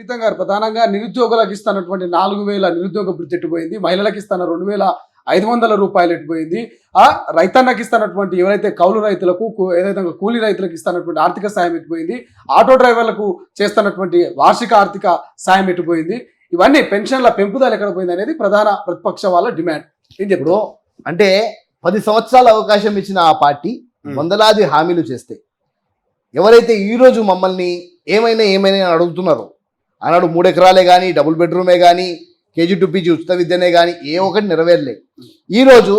కీర్తన్ గారు ప్రధానంగా నిరుద్యోగులకు ఇస్తున్నటువంటి 4,000 నిరుద్యోగ భృతి ఎట్టిపోయింది, మహిళలకు ఇస్తున్న 2,500 రూపాయలు ఎట్టిపోయింది, రైతన్నకి ఇస్తున్నటువంటి ఎవరైతే కౌలు రైతులకు ఏదైతే కూలీ రైతులకు ఇస్తున్నటువంటి ఆర్థిక సాయం ఎట్టిపోయింది, ఆటో డ్రైవర్లకు చేస్తున్నటువంటి వార్షిక ఆర్థిక సాయం ఎట్టిపోయింది, ఇవన్నీ పెన్షన్ల పెంపుదల ఎక్కడ పోయింది అనేది ప్రధాన ప్రతిపక్ష వాళ్ళ డిమాండ్. ఏం చెప్పు అంటే 10 సంవత్సరాల అవకాశం ఇచ్చిన ఆ పార్టీ వందలాది హామీలు చేస్తే ఎవరైతే ఈరోజు మమ్మల్ని ఏమైనా అడుగుతున్నారో, ఆనాడు 3 ఎకరాలే కానీ, డబుల్ బెడ్రూమే కానీ, కేజీ టు పీజీ ఉచిత విద్యనే కానీ ఏ ఒకటి నెరవేరలేదు. ఈరోజు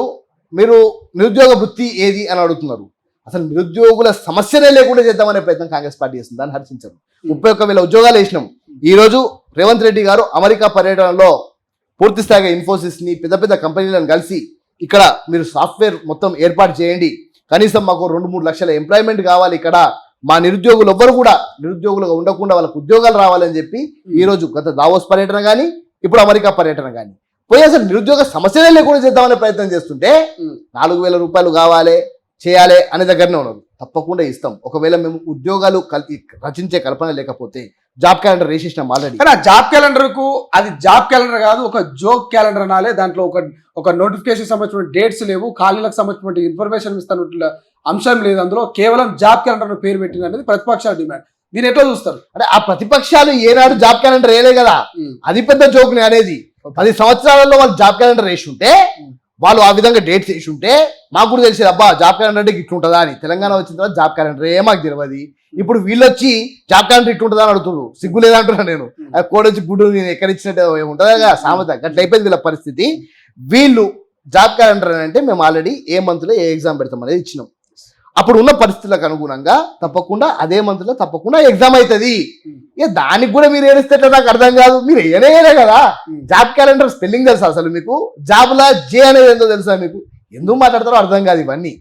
మీరు నిరుద్యోగ వృత్తి ఏది అని అడుగుతున్నారు. అసలు నిరుద్యోగుల సమస్యనే లేకుండా చేద్దామనే ప్రయత్నం కాంగ్రెస్ పార్టీ చేస్తుంది. దాన్ని హర్షించారు. 31,000 ఉద్యోగాలు వేసినాం. ఈరోజు రేవంత్ రెడ్డి గారు అమెరికా పర్యటనలో పూర్తి స్థాయిగా ఇన్ఫోసిస్ని పెద్ద పెద్ద కంపెనీలను కలిసి ఇక్కడ మీరు సాఫ్ట్వేర్ మొత్తం ఏర్పాటు చేయండి, కనీసం మాకు 2-3 లక్షల ఎంప్లాయ్మెంట్ కావాలి, ఇక్కడ మా నిరుద్యోగులు ఎవ్వరు కూడా నిరుద్యోగులుగా ఉండకుండా వాళ్ళకు ఉద్యోగాలు రావాలని చెప్పి ఈరోజు గత దావోస్ పర్యటన కానీ, ఇప్పుడు అమెరికా పర్యటన కానీ పోయి అసలు నిరుద్యోగ సమస్యలే లేకుండా చేద్దామనే ప్రయత్నం చేస్తుంటే 4,000 రూపాయలు కావాలి చేయాలి అనే దగ్గరనే ఉన్నారు. తప్పకుండా ఇస్తాం. ఒకవేళ మేము ఉద్యోగాలు రచించే కల్పన లేకపోతే జాబ్ క్యాలెండర్ వేసేసినాం ఆల్రెడీ. కానీ ఆ జాబ్ క్యాలెండర్కు అది జాబ్ క్యాలెండర్ కాదు, ఒక జోక్ క్యాలెండర్ అనాలే. దాంట్లో ఒక నోటిఫికేషన్ సంబంధించిన డేట్స్ లేవు, ఖాళీలకు సంబంధించిన ఇన్ఫర్మేషన్ ఇస్తున్నట్టు అంశం లేదు. అందులో కేవలం జాబ్ క్యాలెండర్ పేరు పెట్టింది అనేది ప్రతిపక్షాల డిమాండ్. దీని ఎట్లా చూస్తారు? అంటే ఆ ప్రతిపక్షాలు ఏనాడు జాబ్ క్యాలెండర్ వేయలే కదా, అది పెద్ద జోక్ అనేది. 10 సంవత్సరాలలో వాళ్ళు జాబ్ క్యాలెండర్ వేసి ఉంటే, వాళ్ళు ఆ విధంగా డేట్స్ వేసి ఉంటే మాకు కూడా తెలిసేది, అబ్బా జాబ్ క్యాలెండర్ అంటే ఇట్లుంటుందా అని. తెలంగాణ వచ్చిన తర్వాత జాబ్ క్యాలెండర్ మాకు తెలియదు. ఇప్పుడు వీళ్ళు వచ్చి జాబ్ క్యాలెండర్ ఇట్లుంటుందా అని అడుగుతున్నారు. సిగ్గు లేదంటున్నా నేను. కోడి వచ్చి గుడ్డు నేను ఎక్కడిచ్చినట్టు ఏముంటుందా కదా సామెత, అట్లా అయిపోయింది వీళ్ళ పరిస్థితి. వీళ్ళు జాబ్ క్యాలెండర్ అని అంటే మేము ఆల్రెడీ ఏ మంత్లో ఏ ఎగ్జామ్ పెడతాం అనేది ఇచ్చినాం. అప్పుడు ఉన్న పరిస్థితులకు అనుగుణంగా తప్పకుండా అదే మంత్లో తప్పకుండా ఎగ్జామ్ అవుతుంది. ఇక దానికి కూడా మీరు ఏడిస్తే నాకు అర్థం కాదు. మీరు ఏనే కదా. జాబ్ క్యాలెండర్ స్పెల్లింగ్ తెలుసా అసలు మీకు? జాబ్లా జే అనేది ఏందో తెలుసా మీకు? ఎందుకు మాట్లాడతారో అర్థం కాదు ఇవన్నీ.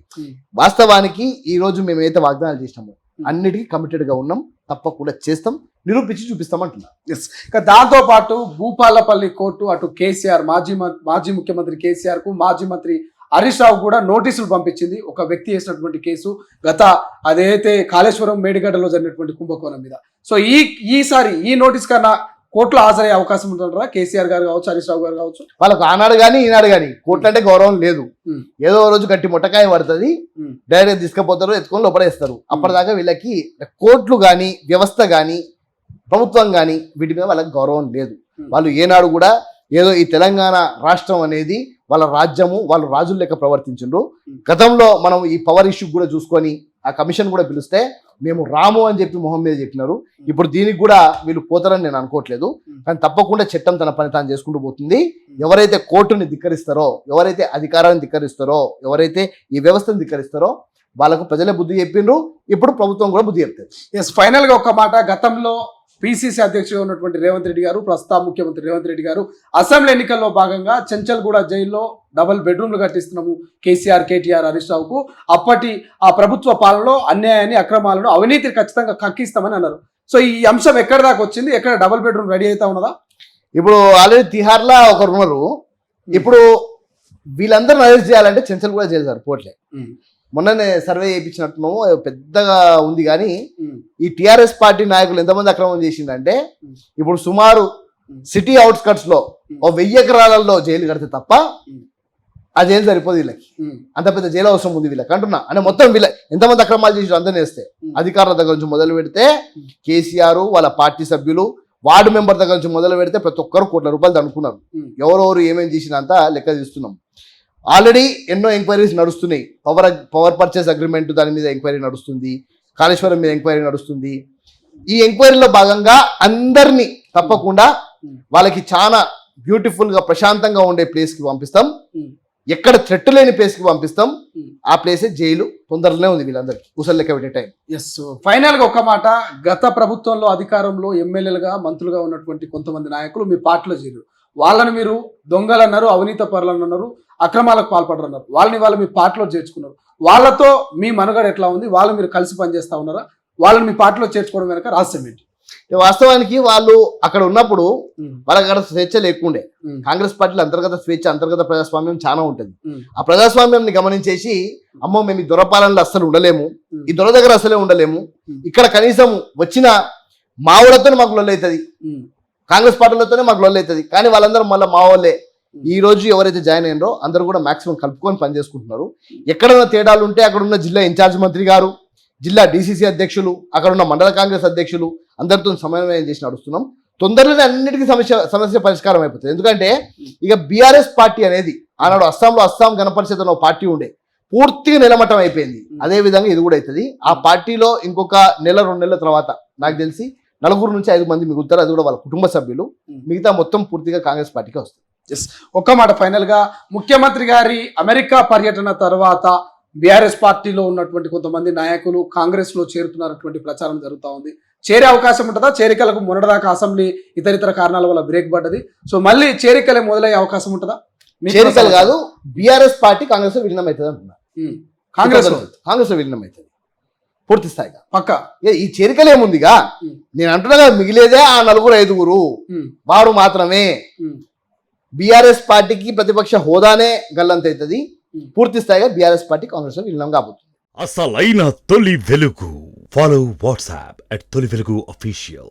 వాస్తవానికి ఈ రోజు మేము ఏదైతే వాగ్దానాలు చేసినామో అన్నిటికీ కమిటెడ్ గా ఉన్నాం. తప్పకుండా చేస్తాం, నిరూపించి చూపిస్తాం అంటున్నా. దాంతో పాటు భూపాలపల్లి కోర్టు అటు కేసీఆర్ మాజీ ముఖ్యమంత్రి కేసీఆర్ కు మాజీ మంత్రి హరీష్ రావు కూడా నోటీసులు పంపించింది. ఒక వ్యక్తి చేసినటువంటి కేసు అదైతే కాళేశ్వరం మేడిగడ్డలో జరిగినటువంటి కుంభకోణం మీద. సో ఈసారి ఈ నోటీస్ కన్నా కోర్టులో హాజరయ్యే అవకాశం ఉంటుంటారా? కేసీఆర్ గారు కావచ్చు, హరీష్ రావు గారు కావచ్చు. వాళ్ళకు ఆనాడు కానీ ఈనాడు కానీ కోర్టు అంటే గౌరవం లేదు. ఏదో రోజు గట్టి మొట్టకాయ పడుతుంది, డైరెక్ట్ తీసుకుపోతారు, ఎత్తుకొని లోపడేస్తారు. అప్పటిదాకా వీళ్ళకి కోర్టులు కానీ, వ్యవస్థ కానీ, ప్రభుత్వం కానీ వీటి మీద వాళ్ళకి గౌరవం లేదు. వాళ్ళు ఏనాడు కూడా ఏదో ఈ తెలంగాణ రాష్ట్రం అనేది వాళ్ళ రాజ్యము, వాళ్ళు రాజుల లెక్క ప్రవర్తించిండ్రు. గతంలో మనం ఈ పవర్ ఇష్యూ కూడా చూసుకొని ఆ కమిషన్ కూడా పిలిస్తే మేము రాము అని చెప్పి మొహం మీద చెప్పినారు. ఇప్పుడు దీనికి కూడా వీళ్ళు పోతారని నేను అనుకోవట్లేదు. కానీ తప్పకుండా చట్టం తన పని తాను చేసుకుంటూ పోతుంది. ఎవరైతే కోర్టుని ధిక్కరిస్తారో, ఎవరైతే అధికారాన్ని ధిక్కరిస్తారో, ఎవరైతే ఈ వ్యవస్థను ధిక్కరిస్తారో వాళ్ళకు ప్రజలే బుద్ధి చెప్పిండ్రు. ఇప్పుడు ప్రభుత్వం కూడా బుద్ధి చెప్తారు. ఎస్, ఫైనల్ గా ఒక మాట. గతంలో పిసిసి అధ్యక్షుడిగా ఉన్నటువంటి రేవంత్ రెడ్డి గారు, ప్రస్తుత ముఖ్యమంత్రి రేవంత్ రెడ్డి గారు అసెంబ్లీ ఎన్నికల్లో భాగంగా చెంచల్గూడ జైల్లో డబుల్ బెడ్రూమ్లు కట్టిస్తున్నాము కేసీఆర్, కేటీఆర్, హరీష్ రావుకు. అప్పటి ఆ ప్రభుత్వ పాలనలో అన్యాయాన్ని, అక్రమాలను, అవినీతిని ఖచ్చితంగా కక్కిస్తామని అన్నారు. సో ఈ అంశం ఎక్కడి దాకా వచ్చింది? ఎక్కడ డబుల్ బెడ్రూమ్ రెడీ అవుతా ఉన్నదా? ఇప్పుడు ఆల్రెడీ తిహార్లా ఒకరు ఉన్నారు. ఇప్పుడు వీళ్ళందరూ అరెస్ట్ చేయాలంటే చెంచల్గూడ జైలు సరిపోవట్లే. మొన్ననే సర్వే చేయించినట్టున్నాము, పెద్దగా ఉంది. కానీ ఈ టిఆర్ఎస్ పార్టీ నాయకులు ఎంతమంది అక్రమం చేసిందంటే, ఇప్పుడు సుమారు సిటీ అవుట్స్కట్స్ లో 1000 ఎకరాలలో జైలు కడితే తప్ప ఆ జైలు సరిపోదు వీళ్ళకి. అంత పెద్ద జైలు అవసరం ఉంది వీళ్ళకి అంటున్నా. అంటే మొత్తం వీళ్ళ ఎంతమంది అక్రమాలు చేసి అందరినీ వేస్తే, అధికారుల దగ్గర నుంచి మొదలు పెడితే కేసీఆర్, వాళ్ళ పార్టీ సభ్యులు, వార్డు మెంబర్ దగ్గర నుంచి మొదలు పెడితే ప్రతి ఒక్కరు కోట్ల రూపాయలు అనుకున్నారు. ఎవరెవరు ఏమేమి చేసినంత లెక్క తీస్తున్నాం. ఆల్రెడీ ఎన్నో ఎంక్వైరీస్ నడుస్తున్నాయి. పవర్ పర్చేస్ అగ్రిమెంట్ దాని మీద ఎంక్వైరీ నడుస్తుంది, కాళేశ్వరం మీద ఎంక్వైరీ నడుస్తుంది. ఈ ఎంక్వైరీలో భాగంగా అందరినీ తప్పకుండా వాళ్ళకి చాలా బ్యూటిఫుల్ గా ప్రశాంతంగా ఉండే ప్లేస్ కి పంపిస్తాం. ఎక్కడ థ్రెట్ లేని ప్లేస్ కి పంపిస్తాం. ఆ ప్లేసే జైలు. తొందరలోనే ఉంది వీళ్ళందరికీ ఉసలు లెక్క పెట్టే టైం. ఎస్, ఫైనల్ గా ఒక మాట. గత ప్రభుత్వంలో అధికారంలో ఎమ్మెల్యేలుగా, మంత్రులుగా ఉన్నటువంటి కొంతమంది నాయకులు మీ పార్టీలో చేరు. వాళ్ళని మీరు దొంగలు అన్నారు, అవినీత పరులు అన్నారు, అక్రమాలకు పాల్పడరన్నారు. వాళ్ళు మీ పార్టీలో చేర్చుకున్నారు. వాళ్ళతో మీ మనుగడ ఎట్లా ఉంది? వాళ్ళు మీరు కలిసి పనిచేస్తా ఉన్నారా? వాళ్ళని మీ పార్టీలో చేర్చుకోవడం వెనక రహస్యం ఏంటి? వాస్తవానికి వాళ్ళు అక్కడ ఉన్నప్పుడు వాళ్ళకి అక్కడ స్వేచ్ఛ లేకుండే. కాంగ్రెస్ పార్టీలో అంతర్గత స్వేచ్ఛ, అంతర్గత ప్రజాస్వామ్యం చాలా ఉంటుంది. ఆ ప్రజాస్వామ్యాన్ని గమనించేసి, అమ్మో మేము ఈ దొరపాలనలో అస్సలు ఉండలేము, ఈ దొర దగ్గర అసలే ఉండలేము, ఇక్కడ కనీసం వచ్చిన మావులతో మాకు లొల్లవుతుంది, కాంగ్రెస్ పార్టీలతోనే మాకు లొల్లి అవుతుంది, కానీ వాళ్ళందరూ మళ్ళీ మా వాళ్ళే. ఈ రోజు ఎవరైతే జాయిన్ అయినరో అందరూ కూడా మాక్సిమం కలుపుకొని పనిచేసుకుంటున్నారు. ఎక్కడైనా తేడాలు ఉంటే అక్కడ ఉన్న జిల్లా ఇన్ఛార్జ్ మంత్రి గారు, జిల్లా డిసిసి అధ్యక్షులు, అక్కడ ఉన్న మండల కాంగ్రెస్ అధ్యక్షులు అందరితో సమన్వయం చేసి నడుస్తున్నాం. తొందరలోనే అన్నిటికీ సమస్య పరిష్కారం అయిపోతుంది. ఎందుకంటే ఇక బీఆర్ఎస్ పార్టీ అనేది ఆనాడు అస్సాం గణ పరిషత్ అనే పార్టీ ఉండే, పూర్తిగా నిలమట్టం అయిపోయింది. అదే విధంగా ఇది కూడా అవుతుంది. ఆ పార్టీలో ఇంకొక నెల 2 నెలల తర్వాత నాకు తెలిసి 4 నుంచి 5 మంది మిగులుతారు, అది కూడా వాళ్ళ కుటుంబ సభ్యులు. మిగతా మొత్తం పూర్తిగా కాంగ్రెస్ పార్టీకి వస్తుంది. ఒక్క మాట ఫైనల్ గా, ముఖ్యమంత్రి గారి అమెరికా పర్యటన తర్వాత బీఆర్ఎస్ పార్టీలో ఉన్నటువంటి కొంతమంది నాయకులు కాంగ్రెస్ లో చేరుతున్నటువంటి ప్రచారం జరుగుతూ ఉంది. చేరే అవకాశం ఉంటుందా? చేరికలకు మొన్నటిదాకా అసెంబ్లీ ఇతరితర కారణాల వల్ల బ్రేక్ పడ్డది. సో మళ్ళీ చేరికలే మొదలయ్యే అవకాశం ఉంటుందా? చేరికలు కాదు, బీఆర్ఎస్ పార్టీ కాంగ్రెస్ లో విలీనం అవుతుంది అంటున్నారు. కాంగ్రెస్ లో విలీనం అవుతుంది పూర్తి స్థాయిగా పక్క. ఈ చేరికలు ఏముందిగా, నేను అంటున్నా కదా, మిగిలేదే ఆ 4-5 వారు మాత్రమే. బీఆర్ఎస్ పార్టీకి ప్రతిపక్ష హోదానే గల్లంతవుతుంది. పూర్తి స్థాయిగా బీఆర్ఎస్ పార్టీ కాంగ్రెస్ లో విలీనం కాబోతుంది. అసలైన తొలి వెలుగు. ఫాలో వాట్సాప్ @తొలి వెలుగు official.